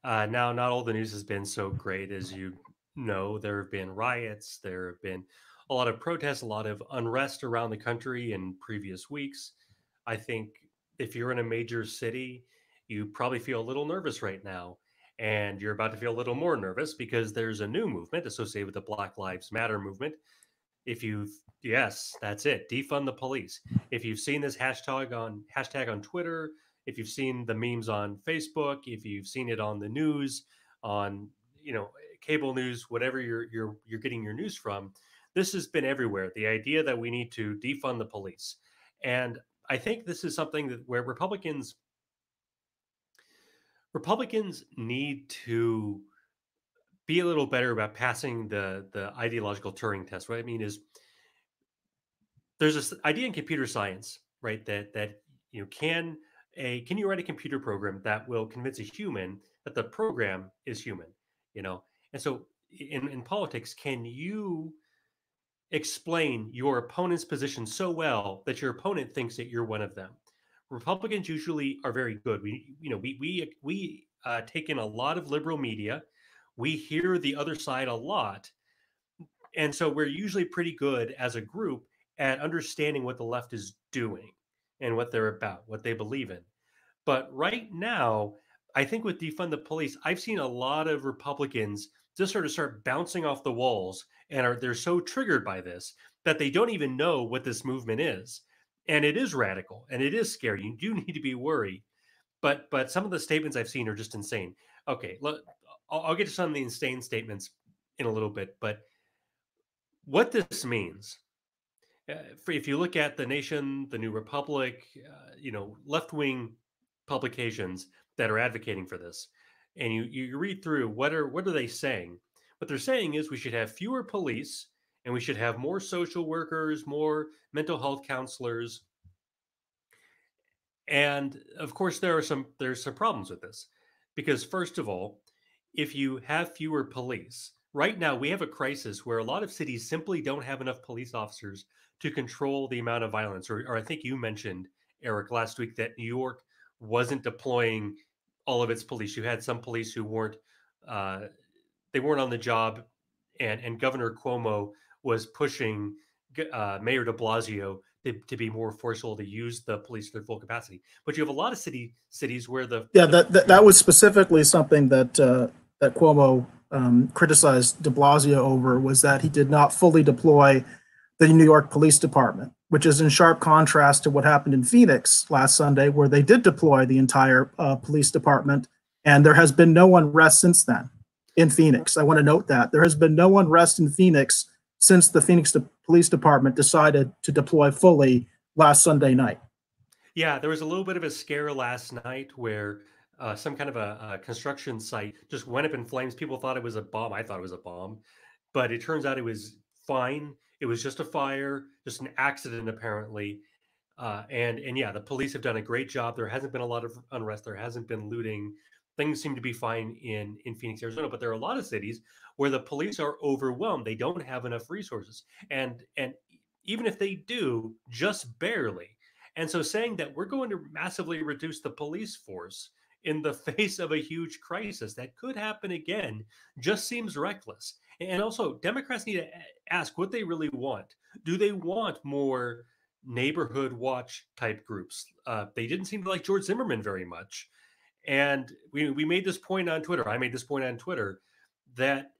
Now, not all the news has been so great, as you know. There have been riots, there have been a lot of protests, a lot of unrest around the country in previous weeks. I think if you're in a major city, you probably feel a little nervous right now. And you're about to feel a little more nervous because there's a new movement associated with the Black Lives Matter movement. If you've, yes, that's it, defund the police. If you've seen this hashtag on Twitter, if you've seen the memes on Facebook, if you've seen it on the news, on cable news, whatever you're getting your news from, this has been everywhere. The idea that we need to defund the police. And I think this is something that where Republicans need to be a little better about passing the ideological Turing test. What I mean is, there's this idea in computer science, right? That can you write a computer program that will convince a human that the program is human? And so in politics, can you explain your opponent's position so well that your opponent thinks that you're one of them? Republicans usually are very good. We take in a lot of liberal media. We hear the other side a lot, and so we're usually pretty good as a group at understanding what the left is doing and what they're about, what they believe in. But right now, I think with defund the police, I've seen a lot of Republicans just sort of start bouncing off the walls, and they're so triggered by this that they don't even know what this movement is. And it is radical and it is scary. You do need to be worried. But some of the statements I've seen are just insane. Okay, I'll get to some of the insane statements in a little bit, but what this means, if you look at The Nation, The New Republic, left-wing publications that are advocating for this, and you read through what are they saying? What they're saying is we should have fewer police, and we should have more social workers, more mental health counselors. And of course, there's some problems with this, because first of all, if you have fewer police, right now we have a crisis where a lot of cities simply don't have enough police officers to control the amount of violence. Or I think you mentioned, Eric, last week that New York wasn't deploying all of its police. You had some police who weren't they weren't on the job, and Governor Cuomo was pushing Mayor de Blasio to be more forceful, to use the police to their full capacity. But you have a lot of cities where that was specifically something that that Cuomo criticized de Blasio over, was that he did not fully deploy the New York Police Department, which is in sharp contrast to what happened in Phoenix last Sunday, where they did deploy the entire police department, and there has been no unrest since then in Phoenix. I want to note that there has been no unrest in Phoenix since the Phoenix Police Department decided to deploy fully last Sunday night. Yeah, there was a little bit of a scare last night where some kind of a construction site just went up in flames. People thought it was a bomb. I thought it was a bomb, but it turns out it was fine. It was just a fire, just an accident, apparently. And yeah, the police have done a great job. There hasn't been a lot of unrest. There hasn't been looting. Things seem to be fine in Phoenix, Arizona, but there are a lot of cities where the police are overwhelmed. They don't have enough resources. And even if they do, just barely. And so saying that we're going to massively reduce the police force in the face of a huge crisis that could happen again just seems reckless. And also, Democrats need to ask what they really want. Do they want more neighborhood watch type groups? They didn't seem to like George Zimmerman very much. And we made this point on Twitter. I made this point on Twitter that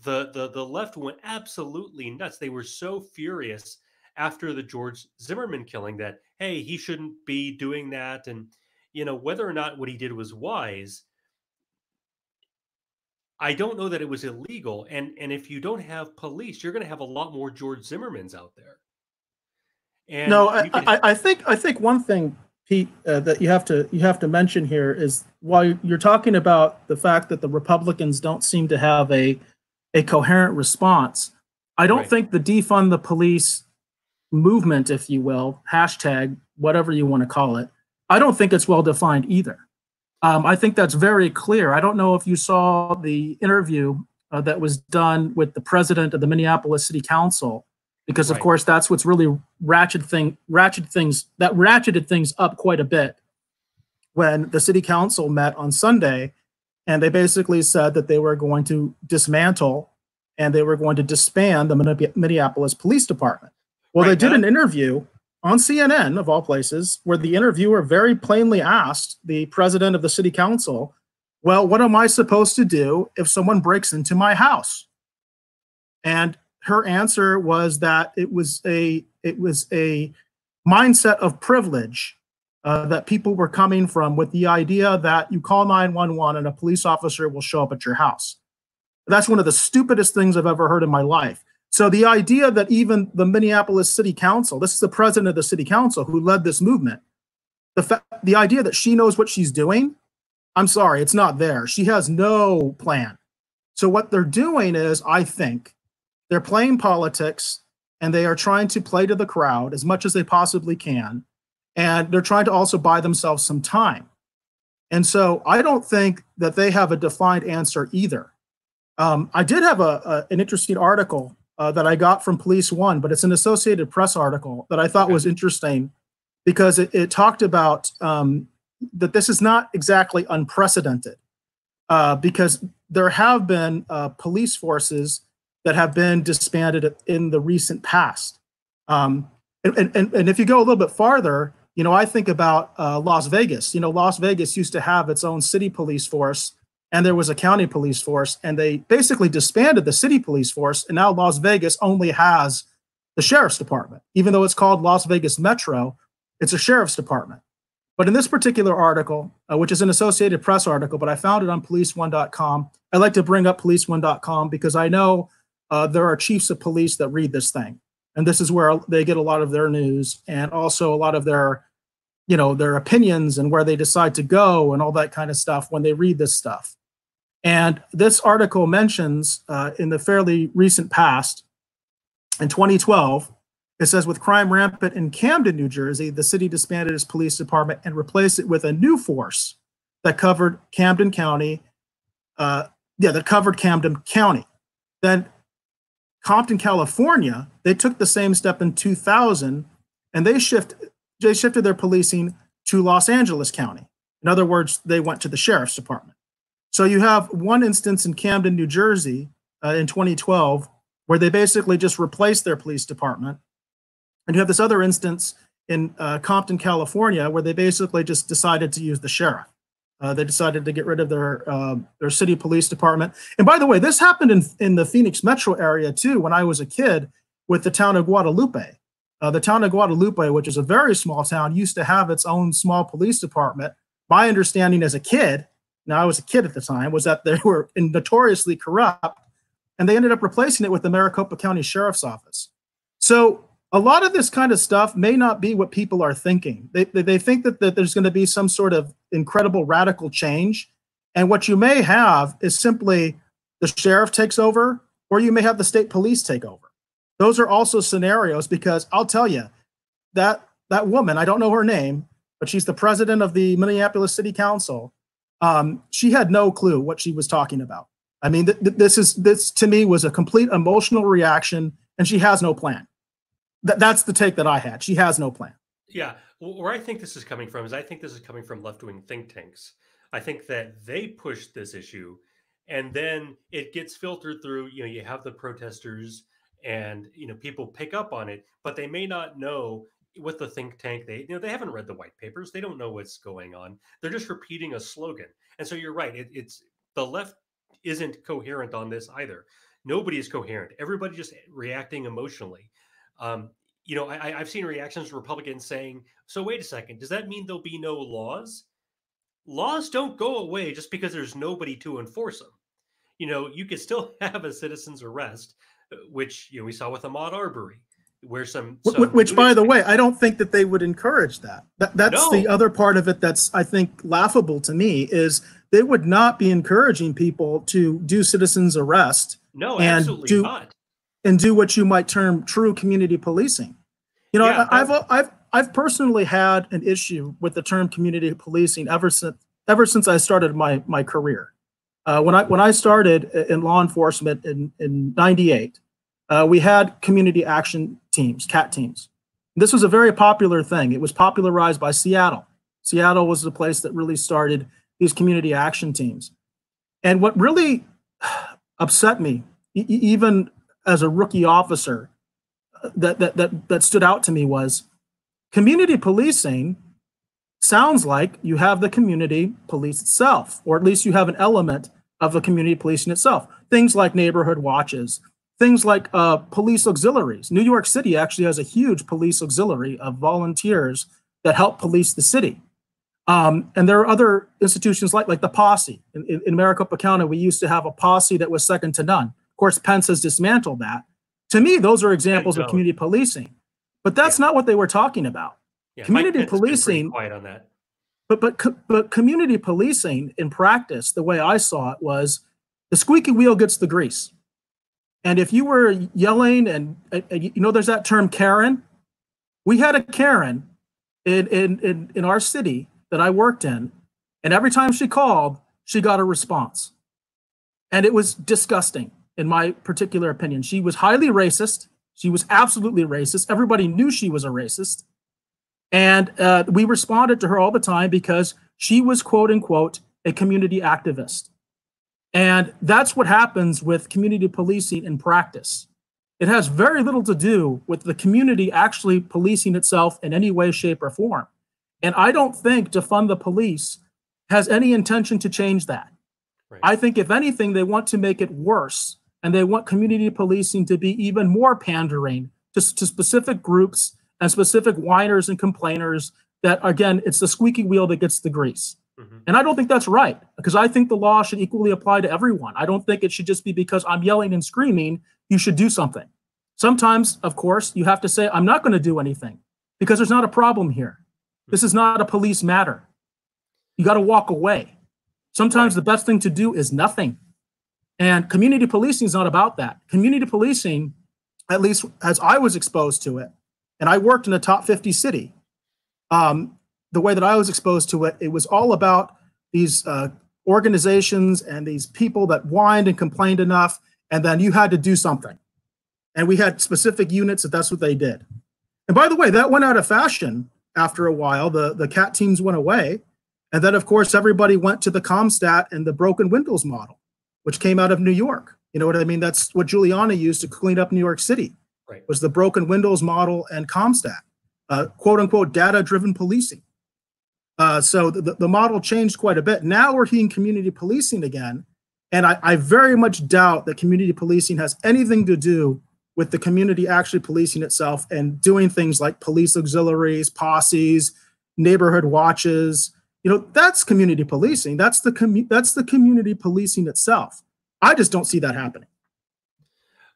the left went absolutely nuts. They were so furious after the George Zimmerman killing that, hey, he shouldn't be doing that. And, whether or not what he did was wise, I don't know that it was illegal. And if you don't have police, you're going to have a lot more George Zimmermans out there. And no, I think one thing, Pete, that you have to mention here is, while you're talking about the fact that the Republicans don't seem to have a coherent response, I don't think the defund the police movement, if you will, hashtag, whatever you want to call it, I don't think it's well defined either. I think that's very clear. I don't know if you saw the interview that was done with the president of the Minneapolis City Council, because of course that's what's really ratcheted things up quite a bit when the city council met on Sunday, and they basically said that they were going to dismantle and they were going to disband the Minneapolis Police Department. Well, Right they did now, an interview on CNN, of all places, where the interviewer very plainly asked the president of the city council, well, what am I supposed to do if someone breaks into my house? And her answer was that it was a mindset of privilege that people were coming from, with the idea that you call 911 and a police officer will show up at your house. That's one of the stupidest things I've ever heard in my life. So the idea that even the Minneapolis City Council, this is the president of the city council who led this movement, the idea that she knows what she's doing, I'm sorry, it's not there. She has no plan. So what they're doing is, I think, they're playing politics, and they are trying to play to the crowd as much as they possibly can. And they're trying to also buy themselves some time. And so I don't think that they have a defined answer either. I did have an interesting article that I got from Police One, but it's an Associated Press article that I thought was interesting because it talked about that this is not exactly unprecedented, because there have been police forces that have been disbanded in the recent past. And if you go a little bit farther, I think about Las Vegas. Las Vegas used to have its own city police force, and there was a county police force, and they basically disbanded the city police force, and now Las Vegas only has the sheriff's department. Even though it's called Las Vegas Metro, it's a sheriff's department. But in this particular article, which is an Associated Press article, but I found it on policeone.com. I like to bring up policeone.com because I know there are chiefs of police that read this thing. And this is where they get a lot of their news, and also a lot of their opinions and where they decide to go and all that kind of stuff when they read this stuff. And this article mentions in the fairly recent past, in 2012, it says, with crime rampant in Camden, New Jersey, the city disbanded its police department and replaced it with a new force that covered Camden County. That covered Camden County. Then Compton, California, they took the same step in 2000, and they shifted their policing to Los Angeles County. In other words, they went to the sheriff's department. So you have one instance in Camden, New Jersey, in 2012, where they basically just replaced their police department. And you have this other instance in Compton, California, where they basically just decided to use the sheriff. They decided to get rid of their city police department. And by the way, this happened in the Phoenix metro area too when I was a kid, with the town of Guadalupe. The town of Guadalupe, which is a very small town, used to have its own small police department. My understanding as a kid, now I was a kid at the time, was that they were notoriously corrupt, and they ended up replacing it with the Maricopa County Sheriff's Office. So a lot of this kind of stuff may not be what people are thinking. They think that there's going to be some sort of incredible radical change. And what you may have is simply the sheriff takes over, or you may have the state police take over. Those are also scenarios, because I'll tell you that woman, I don't know her name, but she's the president of the Minneapolis City Council. She had no clue what she was talking about. I mean, this to me was a complete emotional reaction, and she has no plan. That's the take that I had. She has no plan. Yeah. Where I think this is coming from is, I think this is coming from left-wing think tanks. I think that they push this issue, and then it gets filtered through, you have the protesters, and, people pick up on it, but they may not know with the think tank. They haven't read the white papers. They don't know what's going on. They're just repeating a slogan. And so you're right. It's the left isn't coherent on this either. Nobody is coherent. Everybody just reacting emotionally. I've seen reactions from Republicans saying, so wait a second, does that mean there'll be no laws? Laws don't go away just because there's nobody to enforce them. You could still have a citizen's arrest, which we saw with Ahmaud Arbery, where which by the way, I don't think that they would encourage that. That's the other part of it that's, I think, laughable to me, is they would not be encouraging people to do citizens arrest. No, absolutely not. And do what you might term true community policing. I've personally had an issue with the term community policing ever since I started my career. When I started in law enforcement in '98, we had community action teams, CAT teams. This was a very popular thing. It was popularized by Seattle. Seattle was the place that really started these community action teams. And what really upset me, even as a rookie officer, that stood out to me was community policing sounds like you have the community police itself, or at least you have an element of the community policing itself. Things like neighborhood watches, things like police auxiliaries. New York City actually has a huge police auxiliary of volunteers that help police the city. And there are other institutions like the posse. In Maricopa County, we used to have a posse that was second to none. Of course, Pence has dismantled that. To me, those are examples of community policing. But that's not what they were talking about. Yeah, community policing. Quiet on that. But community policing in practice, the way I saw it was the squeaky wheel gets the grease. And if you were yelling and you know, there's that term Karen. We had a Karen in our city that I worked in, and every time she called, she got a response. And it was disgusting, in my particular opinion. She was highly racist. She was absolutely racist. Everybody knew she was a racist. And we responded to her all the time because she was, quote unquote, a community activist. And that's what happens with community policing in practice. It has very little to do with the community actually policing itself in any way, shape, or form. And I don't think Defund the Police has any intention to change that. Right. I think, if anything, they want to make it worse, and they want community policing to be even more pandering to specific groups and specific whiners and complainers that, again, it's the squeaky wheel that gets the grease. Mm-hmm. And I don't think that's right, because I think the law should equally apply to everyone. I don't think it should just be because I'm yelling and screaming, you should do something. Sometimes, of course, you have to say, I'm not going to do anything because there's not a problem here. This is not a police matter. You got to walk away. Sometimes the best thing to do is nothing. And community policing is not about that. Community policing, at least as I was exposed to it, and I worked in a top 50 city, the way that I was exposed to it, it was all about these organizations and these people that whined and complained enough, and then you had to do something. And we had specific units that's what they did. And by the way, that went out of fashion after a while. The CAT teams went away. And then, of course, everybody went to the ComStat and the broken windows model, which came out of New York. You know what I mean? That's what Giuliani used to clean up New York City, right? Was the broken windows model and ComStat, quote unquote, data-driven policing. So the model changed quite a bit. Now we're seeing community policing again. And I very much doubt that community policing has anything to do with the community actually policing itself and doing things like police auxiliaries, posses, neighborhood watches. You know, that's community policing. That's the community policing itself. I just don't see that happening.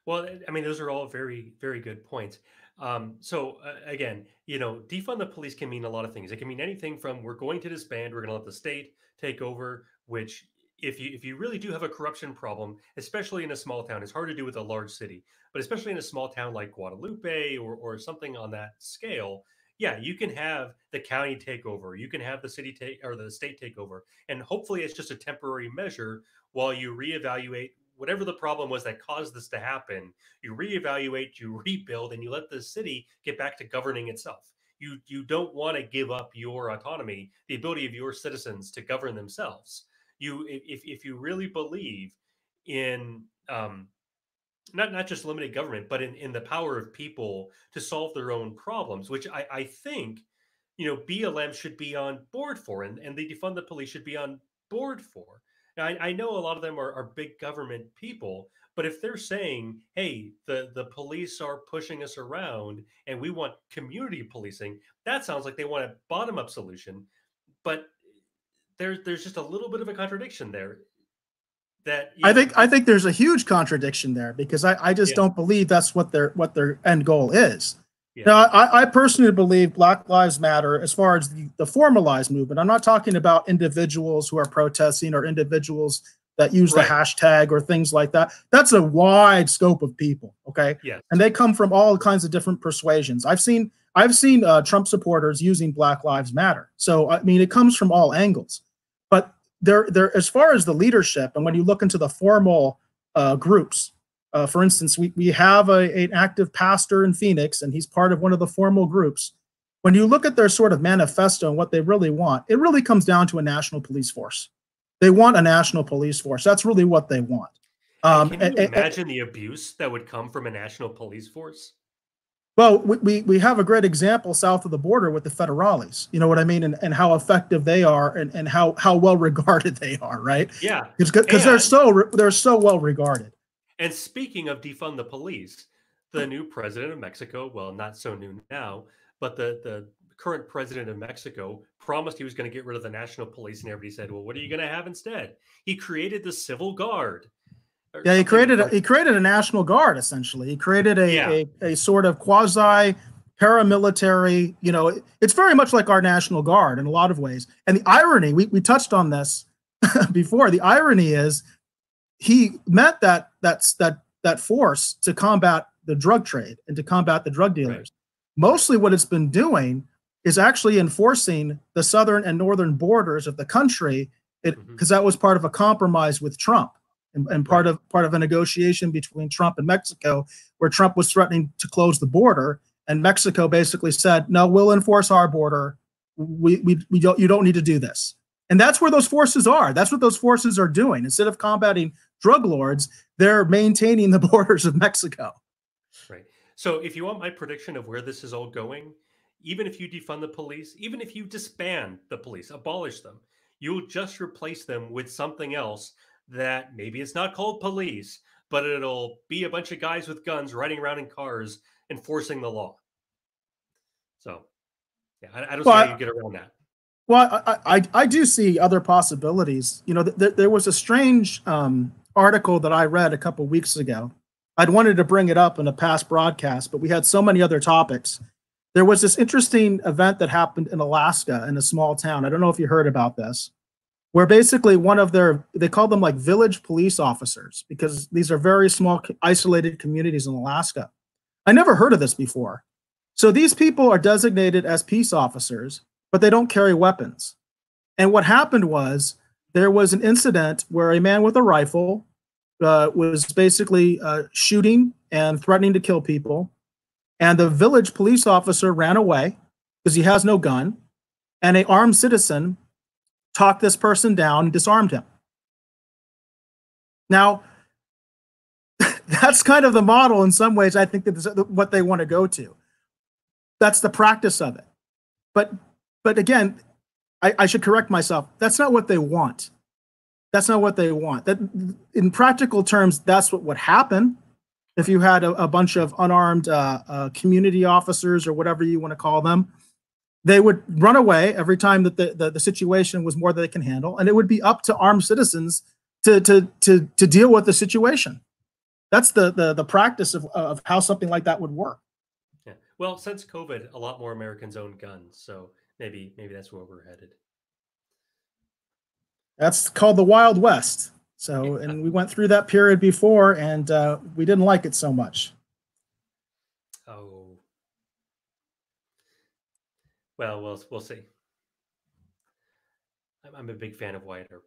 Well, I mean, those are all very, very good points. Again, you know, defund the police can mean a lot of things. It can mean anything from we're going to disband, we're going to let the state take over, which if you really do have a corruption problem, especially in a small town, it's hard to do with a large city, but especially in a small town like Guadalupe or something on that scale, yeah, you can have the county take over, you can have the city take or the state take over, and hopefully it's just a temporary measure while you reevaluate whatever the problem was that caused this to happen. You reevaluate, you rebuild, and you let the city get back to governing itself. You don't want to give up your autonomy, the ability of your citizens to govern themselves. If you really believe in not just limited government, but in the power of people to solve their own problems, which I think, you know, BLM should be on board for, and the Defund the Police should be on board for. Now, I know a lot of them are big government people, but if they're saying, hey, the police are pushing us around and we want community policing, that sounds like they want a bottom-up solution. But there's just a little bit of a contradiction there. That I think there's a huge contradiction there, because I just don't believe that's what their end goal is. Yeah. Now, I personally believe Black Lives Matter as far as the formalized movement. I'm not talking about individuals who are protesting or individuals that use the hashtag or things like that. That's a wide scope of people, okay? Yeah. And they come from all kinds of different persuasions. I've seen Trump supporters using Black Lives Matter. So, I mean, it comes from all angles. But there, as far as the leadership, and when you look into the formal groups, for instance, we have an active pastor in Phoenix, and he's part of one of the formal groups. When you look at their sort of manifesto and what they really want, it really comes down to a national police force. They want a national police force. That's really what they want. And can you imagine the abuse that would come from a national police force? Well, we have a great example south of the border with the federales. You know what I mean, and how effective they are, and how well regarded they are, right? Yeah. Because they're so well regarded. And speaking of defund the police, the new president of Mexico, well, not so new now, but the current president of Mexico promised he was going to get rid of the national police, and everybody said, "Well, what are you going to have instead?" He created the civil guard, or Yeah, something like. he created a national guard essentially. He created Yeah, a sort of quasi paramilitary. You know, it's very much like our national guard in a lot of ways. And the irony, we touched on this before. The irony is he meant that force to combat the drug trade and to combat the drug dealers. right. Mostly, what it's been doing is actually enforcing the southern and northern borders of the country, because that was part of a compromise with Trump. And part Right. of a negotiation between Trump and Mexico, where Trump was threatening to close the border, and Mexico basically said, "No, we'll enforce our border. We don't You don't need to do this." And that's where those forces are. That's what those forces are doing. Instead of combating drug lords, they're maintaining the borders of Mexico. Right. So if you want my prediction of where this is all going, even if you defund the police, even if you disband the police, abolish them, you'll just replace them with something else that maybe it's not called police, but it'll be a bunch of guys with guns riding around in cars enforcing the law. So yeah, I don't see how you Well, get around that. I do see other possibilities. You know, there was a strange article that I read a couple weeks ago. I'd wanted to bring it up in a past broadcast, but we had so many other topics. There was this interesting event that happened in Alaska in a small town. I don't know if you heard about this, where basically they call them like village police officers, because these are very small, isolated communities in Alaska. I never heard of this before. So these people are designated as peace officers, but they don't carry weapons. And what happened was there was an incident where a man with a rifle was basically shooting and threatening to kill people. And the village police officer ran away because he has no gun. And an armed citizen talked this person down and disarmed him. Now, that's kind of the model in some ways. I think that's what they want to go to. That's the practice of it. But again, I should correct myself. That's not what they want. That's not what they want. That, in practical terms, that's what would happen if you had a bunch of unarmed community officers, or whatever you want to call them. They would run away every time that the situation was more than they can handle, and it would be up to armed citizens to deal with the situation. That's the practice of how something like that would work. Yeah. Well, since COVID, a lot more Americans own guns, so maybe that's where we're headed. That's called the Wild West. So, Yeah. and we went through that period before, and we didn't like it so much. Oh, well, we'll see. I'm a big fan of Wyatt Earp.